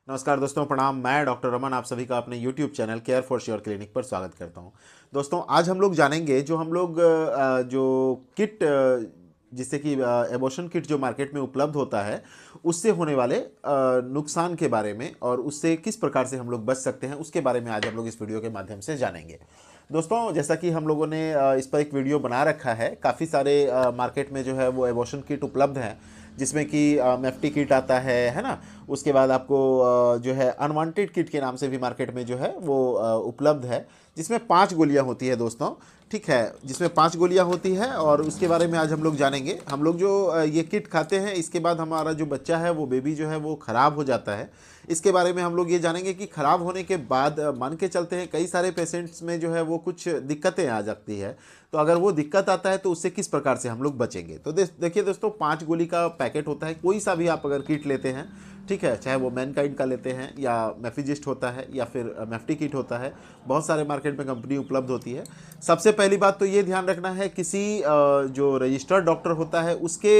नमस्कार दोस्तों, प्रणाम। मैं डॉक्टर रमन आप सभी का अपने YouTube channel care for sure clinic पर स्वागत करता हूं। दोस्तों, आज हम लोग जानेंगे जो हम लोग जो किट जिससे कि एबॉर्शन किट जो मार्केट में उपलब्ध होता है उससे होने वाले नुकसान के बारे में और उससे किस प्रकार से हम लोग बच सकते हैं उसके बारे में आज हम लोग इस वीडियो के माध्यम से जानेंगे। दोस्तों, जैसा कि हम लोगों ने इस पर एक वीडियो बना रखा है, काफ़ी सारे मार्केट में जो है वो एबॉर्शन किट उपलब्ध हैं, जिसमें कि मेफ्टी किट आता है ना। उसके बाद आपको जो है अनवांटेड किट के नाम से भी मार्केट में जो है वो उपलब्ध है, जिसमें 5 गोलियां होती है दोस्तों। ठीक है, जिसमें 5 गोलियां होती है और उसके बारे में आज हम लोग जानेंगे। हम लोग जो ये किट खाते हैं इसके बाद हमारा जो बच्चा है वो बेबी जो है वो ख़राब हो जाता है। इसके बारे में हम लोग ये जानेंगे कि ख़राब होने के बाद मान के चलते हैं कई सारे पेशेंट्स में जो है वो कुछ दिक्कतें आ जाती है। तो अगर वो दिक्कत आता है तो उससे किस प्रकार से हम लोग बचेंगे। तो देखिए दोस्तों, 5 गोली का पैकेट होता है। कोई सा भी आप अगर किट लेते हैं, ठीक है, चाहे वो मैनकाइंड का लेते हैं या मेफिजिस्ट होता है या फिर मेफ्टी किट होता है, बहुत सारे मार्केट में कंपनी उपलब्ध होती है। सबसे पहली बात तो ये ध्यान रखना है, किसी जो रजिस्टर्ड डॉक्टर होता है उसके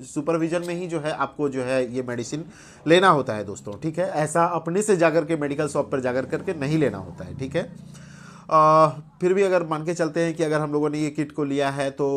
सुपरविजन में ही जो है आपको जो है ये मेडिसिन लेना होता है दोस्तों। ठीक है, ऐसा अपने से जाकर के मेडिकल शॉप पर जाकर करके नहीं लेना होता है। ठीक है, फिर भी अगर मान के चलते हैं कि अगर हम लोगों ने ये किट को लिया है तो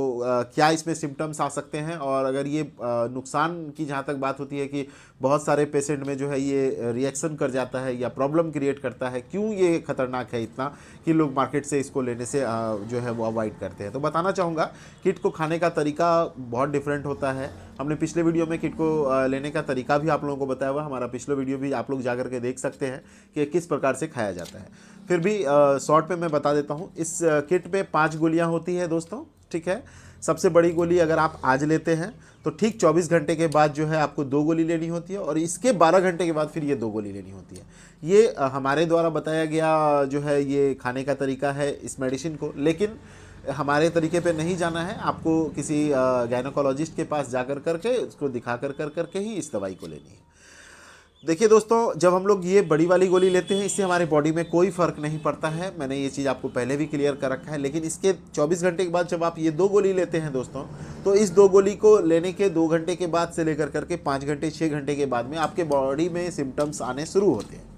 क्या इसमें सिम्टम्स आ सकते हैं, और अगर ये नुकसान की जहाँ तक बात होती है कि बहुत सारे पेशेंट में जो है ये रिएक्शन कर जाता है या प्रॉब्लम क्रिएट करता है, क्यों ये खतरनाक है इतना कि लोग मार्केट से इसको लेने से जो है वो अवॉइड करते हैं। तो बताना चाहूँगा, किट को खाने का तरीका बहुत डिफरेंट होता है। हमने पिछले वीडियो में किट को लेने का तरीका भी आप लोगों को बताया हुआ, हमारा पिछला वीडियो भी आप लोग जा करके देख सकते हैं कि किस प्रकार से खाया जाता है। फिर भी शॉर्ट में मैं बता देता हूँ। इस किट में 5 गोलियाँ होती है दोस्तों। ठीक है, सबसे बड़ी गोली अगर आप आज लेते हैं तो ठीक 24 घंटे के बाद जो है आपको 2 गोली लेनी होती है, और इसके 12 घंटे के बाद फिर ये 2 गोली लेनी होती है। ये हमारे द्वारा बताया गया जो है ये खाने का तरीका है इस मेडिसिन को, लेकिन हमारे तरीके पे नहीं जाना है। आपको किसी गायनोकोलॉजिस्ट के पास जाकर करके उसको दिखा कर करके ही इस दवाई को लेनी है। देखिए दोस्तों, जब हम लोग ये बड़ी वाली गोली लेते हैं इससे हमारे बॉडी में कोई फ़र्क नहीं पड़ता है। मैंने ये चीज़ आपको पहले भी क्लियर कर रखा है। लेकिन इसके 24 घंटे के बाद जब आप ये 2 गोली लेते हैं दोस्तों, तो इस 2 गोली को लेने के 2 घंटे के बाद से लेकर करके 5 घंटे 6 घंटे के बाद में आपके बॉडी में सिम्टम्स आने शुरू होते हैं।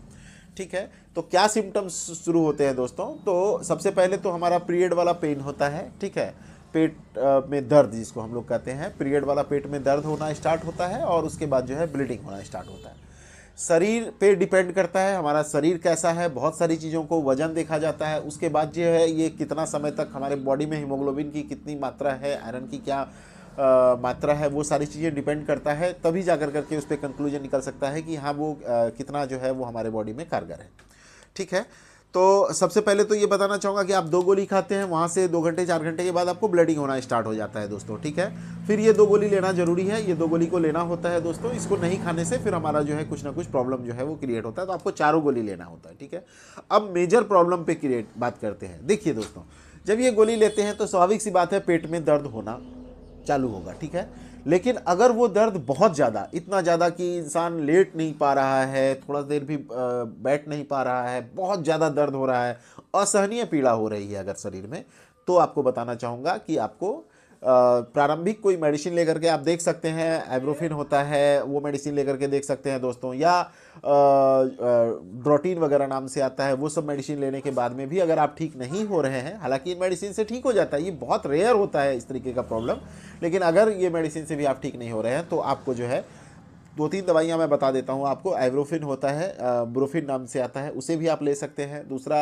ठीक है, तो क्या सिम्टम्स शुरू होते हैं दोस्तों? तो सबसे पहले तो हमारा पीरियड वाला पेन होता है। ठीक है, पेट में दर्द जिसको हम लोग कहते हैं, पीरियड वाला पेट में दर्द होना स्टार्ट होता है, और उसके बाद जो है ब्लीडिंग होना स्टार्ट होता है। शरीर पे डिपेंड करता है हमारा शरीर कैसा है, बहुत सारी चीज़ों को वजन देखा जाता है। उसके बाद जो है ये कितना समय तक हमारे बॉडी में हीमोग्लोबिन की कितनी मात्रा है, आयरन की क्या मात्रा है, वो सारी चीज़ें डिपेंड करता है। तभी जाकर करके उस पर कंक्लूजन निकल सकता है कि हाँ वो कितना जो है वो हमारे बॉडी में कारगर है। ठीक है, तो सबसे पहले तो ये बताना चाहूँगा कि आप 2 गोली खाते हैं, वहाँ से 2 घंटे 4 घंटे के बाद आपको ब्लीडिंग होना स्टार्ट हो जाता है दोस्तों। ठीक है, फिर ये 2 गोली लेना जरूरी है। ये 2 गोली को लेना होता है दोस्तों। इसको नहीं खाने से फिर हमारा जो है कुछ ना कुछ प्रॉब्लम जो है वो क्रिएट होता है, तो आपको 4 गोली लेना होता है। ठीक है, अब मेजर प्रॉब्लम पे क्रिएट बात करते हैं। देखिए दोस्तों, जब ये गोली लेते हैं तो स्वाभाविक सी बात है पेट में दर्द होना चालू होगा। ठीक है, लेकिन अगर वो दर्द बहुत ज़्यादा, इतना ज़्यादा कि इंसान लेट नहीं पा रहा है, थोड़ा देर भी बैठ नहीं पा रहा है, बहुत ज़्यादा दर्द हो रहा है, असहनीय पीड़ा हो रही है अगर शरीर में, तो आपको बताना चाहूँगा कि आपको प्रारंभिक कोई मेडिसिन लेकर के आप देख सकते हैं। एब्रोफिन होता है, वो मेडिसिन लेकर के देख सकते हैं दोस्तों, या ड्रोटीन वगैरह नाम से आता है। वो सब मेडिसिन लेने के बाद में भी अगर आप ठीक नहीं हो रहे हैं, हालांकि इन मेडिसिन से ठीक हो जाता है, ये बहुत रेयर होता है इस तरीके का प्रॉब्लम, लेकिन अगर ये मेडिसिन से भी आप ठीक नहीं हो रहे हैं तो आपको जो है 2-3 दवाइयाँ मैं बता देता हूँ आपको। एब्रोफिन होता है, ब्रोफिन नाम से आता है, उसे भी आप ले सकते हैं। दूसरा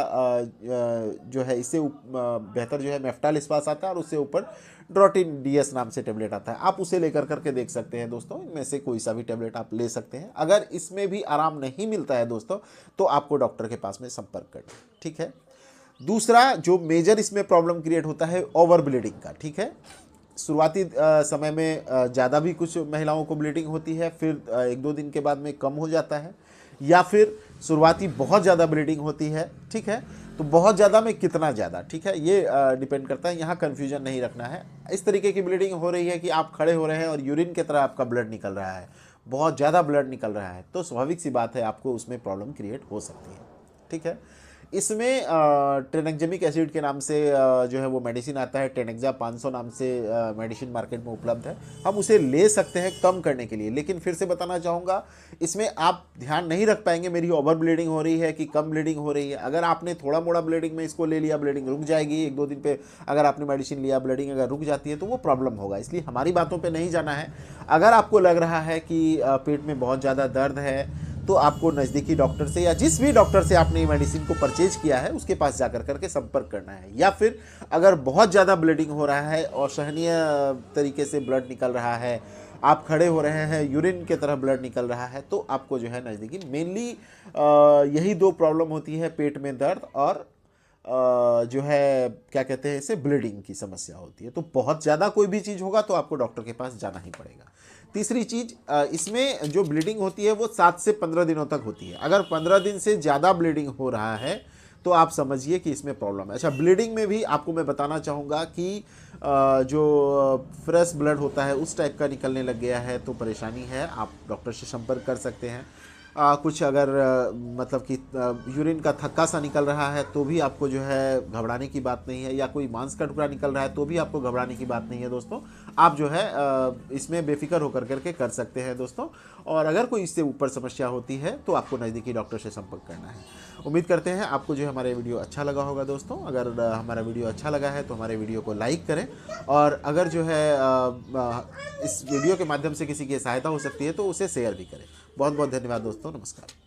जो है इससे बेहतर जो है मेफ्टालिस्पास आता है, और उससे ऊपर ड्रोटिन डीएस नाम से टेबलेट आता है, आप उसे लेकर करके देख सकते हैं दोस्तों। इनमें से कोई सा भी टेबलेट आप ले सकते हैं। अगर इसमें भी आराम नहीं मिलता है दोस्तों तो आपको डॉक्टर के पास में संपर्क करना। ठीक है, दूसरा जो मेजर इसमें प्रॉब्लम क्रिएट होता है ओवर ब्लीडिंग का। ठीक है, शुरुआती समय में ज़्यादा भी कुछ महिलाओं को ब्लीडिंग होती है, फिर 1-2 दिन के बाद में कम हो जाता है, या फिर शुरुआती बहुत ज़्यादा ब्लीडिंग होती है। ठीक है, तो बहुत ज़्यादा में कितना ज़्यादा, ठीक है, ये डिपेंड करता है। यहाँ कन्फ्यूजन नहीं रखना है। इस तरीके की ब्लीडिंग हो रही है कि आप खड़े हो रहे हैं और यूरिन की तरह आपका ब्लड निकल रहा है, बहुत ज़्यादा ब्लड निकल रहा है, तो स्वाभाविक सी बात है आपको उसमें प्रॉब्लम क्रिएट हो सकती है। ठीक है, इसमें ट्रेनेक्जेमिक एसिड के नाम से जो है वो मेडिसिन आता है, टेनेक्जा 500 नाम से मेडिसिन मार्केट में उपलब्ध है। हम उसे ले सकते हैं कम करने के लिए, लेकिन फिर से बताना चाहूँगा इसमें आप ध्यान नहीं रख पाएंगे मेरी ओवर ब्लीडिंग हो रही है कि कम ब्लीडिंग हो रही है। अगर आपने थोड़ा मोड़ा ब्लीडिंग में इसको ले लिया, ब्लीडिंग रुक जाएगी, 1-2 दिन पे अगर आपने मेडिसिन लिया, ब्लीडिंग अगर रुक जाती है तो वो प्रॉब्लम होगा। इसलिए हमारी बातों पर नहीं जाना है। अगर आपको लग रहा है कि पेट में बहुत ज़्यादा दर्द है तो आपको नज़दीकी डॉक्टर से या जिस भी डॉक्टर से आपने मेडिसिन को परचेज किया है उसके पास जाकर करके संपर्क करना है। या फिर अगर बहुत ज़्यादा ब्लीडिंग हो रहा है और सहनीय तरीके से ब्लड निकल रहा है, आप खड़े हो रहे हैं, यूरिन के तरह ब्लड निकल रहा है, तो आपको जो है नज़दीकी, मेनली यही 2 प्रॉब्लम होती है, पेट में दर्द और जो है क्या कहते हैं इसे, ब्लीडिंग की समस्या होती है। तो बहुत ज़्यादा कोई भी चीज़ होगा तो आपको डॉक्टर के पास जाना ही पड़ेगा। तीसरी चीज़, इसमें जो ब्लीडिंग होती है वो 7 से 15 दिनों तक होती है। अगर 15 दिन से ज़्यादा ब्लीडिंग हो रहा है तो आप समझिए कि इसमें प्रॉब्लम है। अच्छा, ब्लीडिंग में भी आपको मैं बताना चाहूँगा कि जो फ्रेश ब्लड होता है उस टाइप का निकलने लग गया है तो परेशानी है, आप डॉक्टर से संपर्क कर सकते हैं। कुछ अगर मतलब कि यूरिन का थक्का सा निकल रहा है तो भी आपको जो है घबराने की बात नहीं है, या कोई मांस का टुकड़ा निकल रहा है तो भी आपको घबराने की बात नहीं है दोस्तों। आप जो है इसमें बेफिक्र होकर करके कर सकते हैं दोस्तों। और अगर कोई इससे ऊपर समस्या होती है तो आपको नज़दीकी डॉक्टर से संपर्क करना है। उम्मीद करते हैं आपको जो है हमारा वीडियो अच्छा लगा होगा दोस्तों। अगर हमारा वीडियो अच्छा लगा है तो हमारे वीडियो को लाइक करें, और अगर जो है इस वीडियो के माध्यम से किसी की सहायता हो सकती है तो उसे शेयर भी करें। बहुत बहुत धन्यवाद दोस्तों, नमस्कार।